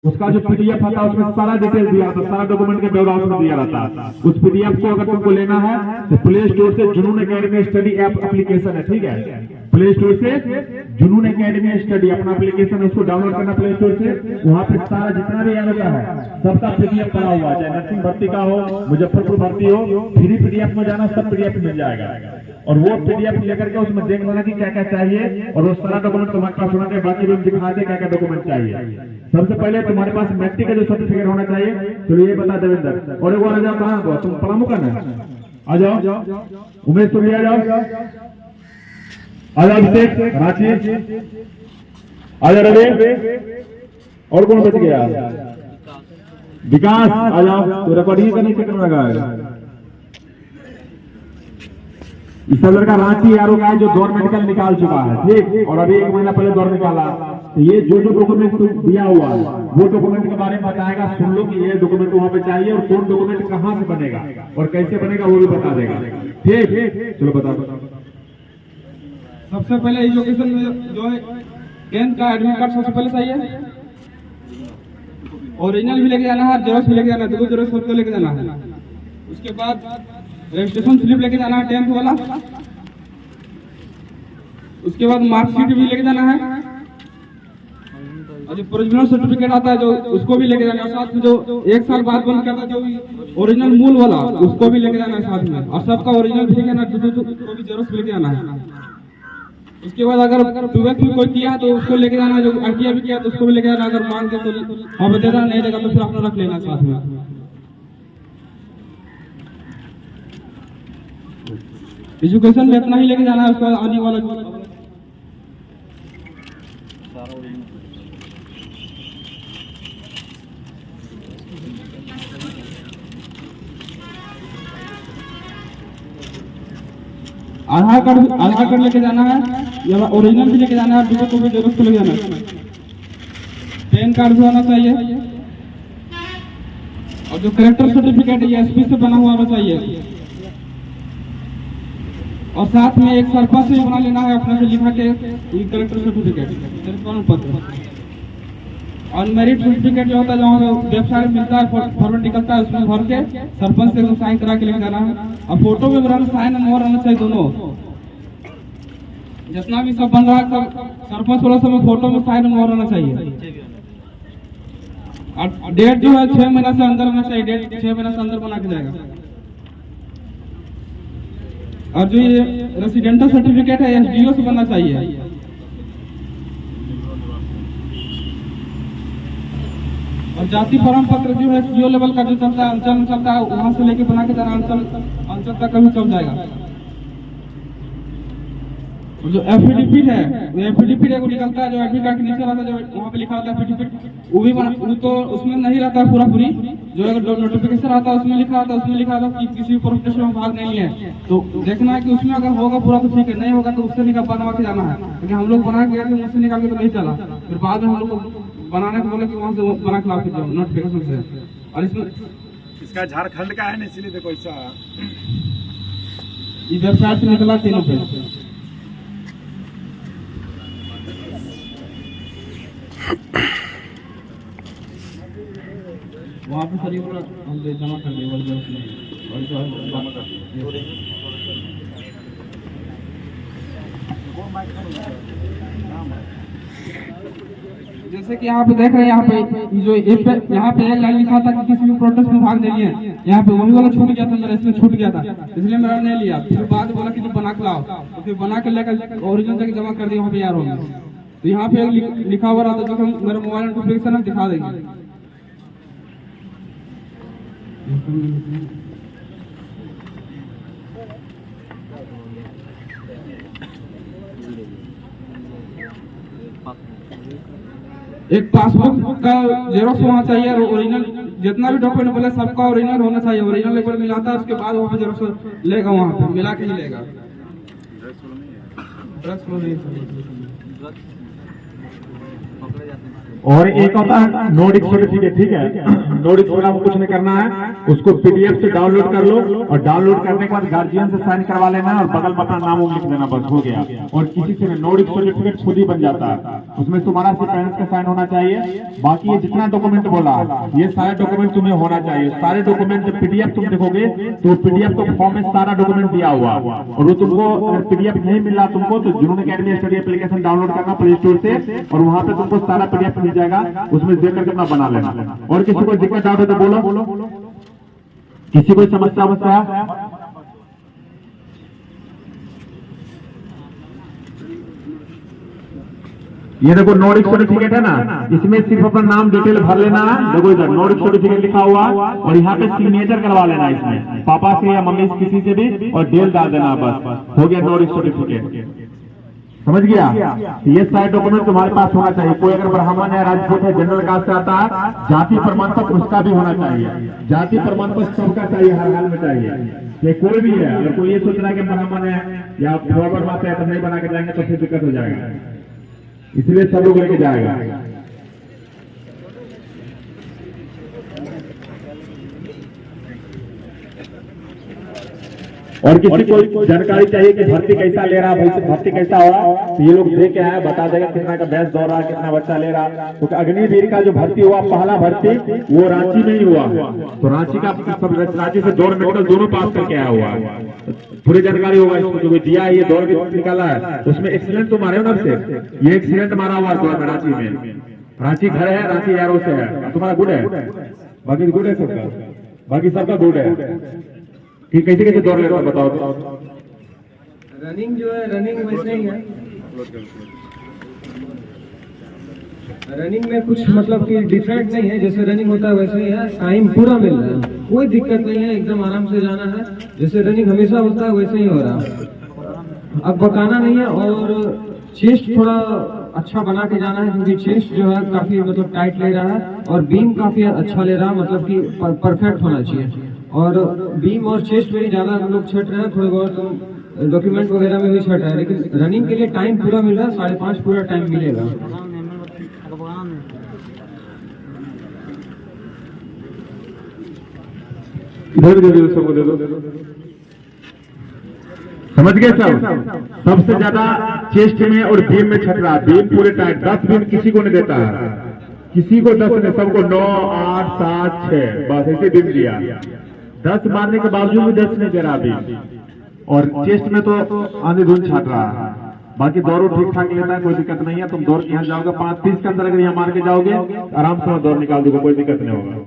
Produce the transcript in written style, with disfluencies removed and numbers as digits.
उसका जो पीडीएफ आता है उसमें सारा डिटेल दिया रहता है, सारा डॉक्यूमेंट के ब्यौरा उसमें दिया रहता है। उस पीडीएफ को अगर तुमको लेना है तो प्ले स्टोर से जुनून एकेडमी स्टडी ऐप एप्लीकेशन है, ठीक है। प्ले स्टोर से जुनून एकेडमी स्टडी अपना एप्लीकेशन उसको डाउनलोड करना प्ले स्टोर से। वहाँ पे सारा जितना भी आता है सबका पीडीएफ पड़ा हुआ है, चाहे नर्सिंग भर्ती का हो, मुजफ्फरपुर भर्ती हो, फ्री पीडीएफ में जाना सब पीडीएफ मिल जाएगा। और वो पीडीएफ लेकर के उसमें देख लेना कि क्या क्या चाहिए और वो सारा डॉक्यूमेंट तुम्हारे पास होना चाहिए। बाकी भी दिखा दे क्या क्या डॉक्यूमेंट चाहिए। सबसे पहले तुम्हारे पास मैट्रिक का जो सर्टिफिकेट होना चाहिए, तो ये बता देवेंद्र। और एक बार आ जाओ, कहाँ को तुम पलामू का ना आ जाओ, उमेश तुम भी आ जाओ, अभिषेक रांची आ जाओ, रवि और कौन बच गया, विकास आ जाओ। तो रिकॉर्डिंग का नहीं चक्कर लगा है। इस सब लड़का रांची यारों का है जो दौर मेडिकल निकाल चुका है, ठीक। और अभी 1 महीना पहले दौर निकाला। तो ये जो डॉक्यूमेंट दिया हुआ है वो डॉक्यूमेंट के बारे में बताएगा। सुन लो कि ये डॉक्यूमेंट वहाँ पे चाहिए और कौन डॉक्यूमेंट कहाँ से बनेगा और कैसे बनेगा वो भी बता देगा, ठीक। चलो बता दो। सबसे पहले एजुकेशन में जो है 10th का एडमिट कार्ड सबसे पहले चाहिए। ओरिजिनल भी लेके जाना है, जेरॉक्स भी लेके जाना है, 2 जेरॉक्स सबको लेके जाना है। उसके बाद रजिस्ट्रेशन स्लिप लेके जाना है 10th वाला। उसके बाद मार्कशीट भी लेके जाना है और जो प्रोविजनल सर्टिफिकेट आता है जो उसको भी लेके जाना है। साथ में जो 1 साल बाद बन करता जो ओरिजिनल मूल वाला उसको भी लेके जाना है साथ में। और सबका ओरिजिनल भी लेके जाना है, को भी जेरॉक्स लेके जाना है। उसके बाद अगर 12th में कोई किया तो उसको लेके जाना है, जो ITI भी किया तो उसको भी लेके जाना। अगर मांग दे तो अब दे देना, नहीं देगा तो फिर अपना रख लेना साथ में। एजुकेशन में इतना ही लेके जाना है। उसके बाद आने वाला आधार कार्ड लेके जाना है, या ओरिजिनल भी लेके जाना है, दूसरे को भी जरूरत लेके जाना है। पैन कार्ड भी होना चाहिए और जो कलेक्टर सर्टिफिकेट है SP से बना हुआ होना चाहिए। और साथ में एक सरपंच से बना लेना है अपने से लिखा के कलेक्टर सर्टिफिकेट पत्र। और मेरिट सर्टिफिकेट जो होता है जो वेबसाइट मिलता है फॉर्मेट निकलता है उसमें भर के सरपंच से साइन करा के लेके जाना है। और फोटो में बना साइन और रहना चाहिए दोनों। जितना भी सब बन रहा है सब सरपंच वाला सब फोटो में साइन और रहना चाहिए। और डेट जो है 6 महीना से अंदर रहना चाहिए। डेट 6 महीना से अंदर बना के जाएगा। और जो ये रेसिडेंटल सर्टिफिकेट है SDO से बनना चाहिए। और जाति प्रमाण पत्र जो है CO लेवल का जो चलता है, अंचल में चलता है, वहां से लेके बना के जाना, अंचल तक कभी चल जाएगा। और जो एफिडेविट है वो एफिडेविट एगो निकलता है जो एडमिट कार्ड के नीचे रहता है, जो वहाँ पे लिखा रहता है एफिडेविट, वो भी वो तो उसमें नहीं रहता है पूरी। जो अगर नोटिफिकेशन आता है उसमें लिखा रहता है कि किसी प्रोफेशन में भाग नहीं है तो देखना है कि उसमें अगर होगा पूरा तो ठीक है, नहीं होगा तो उससे निकाल बनवा के जाना है। क्योंकि हम लोग बना के गए थे, उससे निकाल के तो नहीं चला। फिर बाद में हम लोग बनाने को बोले कि वहाँ से बना के लाओ जाओ नोटिफिकेशन से। और इसमें इसका झारखंड का है ना, इसलिए देखो ऐसा ये वेबसाइट से निकला तीनों पे। वहाँ पे सर हम जमा कर दिए और जैसे कि यहाँ पे देख रहे हैं, यहाँ पे जो यहाँ पे एक लाइन लिखा था कि किसी भी प्रोटेस्ट में भाग नहीं लिया, यहाँ पे वही वाला छूट गया था, मेरा इसमें छूट गया था इसलिए मेरा नहीं लिया। फिर बाद बोला कि बना के लाओ, तो फिर बना के लेकर ओरिजिनल तक जमा कर दिया वहाँ पे यार होगा। तो यहाँ पे लिखा हुआ रहा था जो मेरा मोबाइल नोटिफिकेशन है दिखा देंगे। एक पासबुक का जेरॉक्स होना चाहिए और ओरिजिनल जितना भी डॉक्यूमेंट बोले सबका ओरिजिनल होना चाहिए। ओरिजिनल एक बार मिलाता है उसके बाद वहाँ पे जेरॉक्स लेगा, वहाँ पे मिला के ही लेगा। ड्रग्स और एक होता है नोडिक सर्टिफिकेट, ठीक है। नोडिक वाला को कुछ नहीं करना है, उसको पीडीएफ से डाउनलोड कर लो और डाउनलोड करने के बाद गार्जियन से साइन करवा लेना और बगल में अपना नाम लिख देना, बस हो गया। और किसी से नोडिक सर्टिफिकेट खुद ही बन जाता है, उसमें तुम्हारा सिर्फ पेरेंट्स का साइन होना चाहिए। बाकी ये जितना डॉक्यूमेंट बोला ये सारे डॉक्यूमेंट तुम्हें होना चाहिए। सारे डॉक्यूमेंट जब पीडीएफ तुम देखोगे तो पीडीएफ को फॉर्म में सारा डॉक्यूमेंट दिया हुआ, और वो तुमको अगर पीडीएफ नहीं मिल रहा तुमको तो जुनून एकेडमी स्टडी एप्लीकेशन डाउनलोड करना प्ले स्टोर से, और वहां पे तुमको सारा पीडीएफ मिल जाएगा, उसमें देख करके अपना बना लेना। और किसी को दिक्कत डाउट है तो बोलो, किसी को समस्या ये देखो नोडिक सर्टिफिकेट है ना, इसमें सिर्फ अपना नाम डिटेल भर लेना है। देखो इधर नोडिक सर्टिफिकेट लिखा हुआ और यहाँ पे सिग्नेचर करवा लेना है इसमें, पापा से या मम्मी से किसी से भी, और डेल डाल देना, बस हो गया नोडिक सर्टिफिकेट। समझ गया? ये सारे डॉक्यूमेंट तुम्हारे पास होना चाहिए। कोई अगर ब्राह्मण है, राजपूत है, जनरल कास्ट से आता है, जाति प्रमाण पत्र उसका भी होना चाहिए। जाति प्रमाण पत्र सबका चाहिए, हर हाल में चाहिए। ये कोई भी है, अगर कोई ये सोच रहा है कि ब्राह्मण है या फॉरवर्ड बात है तो नहीं बना के जाएंगे तो फिर दिक्कत हो जाएगा, इसलिए सब लोग लेके जाएगा। और किसी को जानकारी चाहिए कि भर्ती कैसा ले रहा, भर्ती कैसा हो रहा, तो ये लोग देख के आया बता देगा कितना का बैच दौड़ रहा, कितना बच्चा ले रहा। तो अग्निवीर का जो भर्ती हुआ पहला भर्ती वो रांची में ही हुआ, तो रांची का सब रांची से दौड़ मेडिकल दोनों पास करके आया हुआ, पूरी जानकारी होगा इसको। जो दिया है ये दौड़ के निकाला है, उसमें एक्सीडेंट तो मारे हो ना, से ये एक्सीडेंट मारा हुआ दौड़ में रांची में। रांची घर है, रांची यारों से है, तुम्हारा गुड है, बाकी गुड है सबका, बाकी सबका गुड है। ठीक, कैसे कैसे दौड़ लेगा बताओ। रनिंग जो है रनिंग वैसे ही है, रनिंग में कुछ मतलब कि डिफरेंट नहीं है, जैसे रनिंग होता है वैसे ही है, टाइम पूरा मिल रहा है, कोई दिक्कत नहीं है, एकदम आराम से जाना है, जैसे रनिंग हमेशा होता है वैसे ही हो रहा है। अब बकाना नहीं है, और चेस्ट थोड़ा अच्छा बना के जाना है, क्योंकि चेस्ट जो है काफी मतलब टाइट ले रहा है, और बीम काफी अच्छा ले रहा है, मतलब कि परफेक्ट होना चाहिए। और बीम और चेस्ट में ज्यादा हम लोग छट रहे हैं, थोड़े बहुत डॉक्यूमेंट वगैरह में भी छट रहा है, लेकिन रनिंग के लिए टाइम पूरा मिल रहा है, 5:30 पूरा टाइम मिलेगा। इधर भी दे दो, सबको दे दो। समझ गए सब? सबसे ज्यादा चेस्ट में और बीम में छट रहा, बीम पूरे टाइट, 10 बीम किसी को नहीं देता है, किसी को 10 नहीं, सबको 9, 8, 7, 6 बस ऐसे बीम दिया। 10 मारने के बावजूद भी 10 नहीं दे रहा अभी, और चेस्ट में तो आंधी धुंध छाट रहा है। बाकी दौड़ ठीक ठाक लेता है, कोई दिक्कत नहीं है। तुम दौड़ के यहाँ जाओगे 5:30 के अंदर, अगर यहाँ मार के जाओगे आराम से दौड़ निकाल दोगे, कोई दिक्कत नहीं होगा।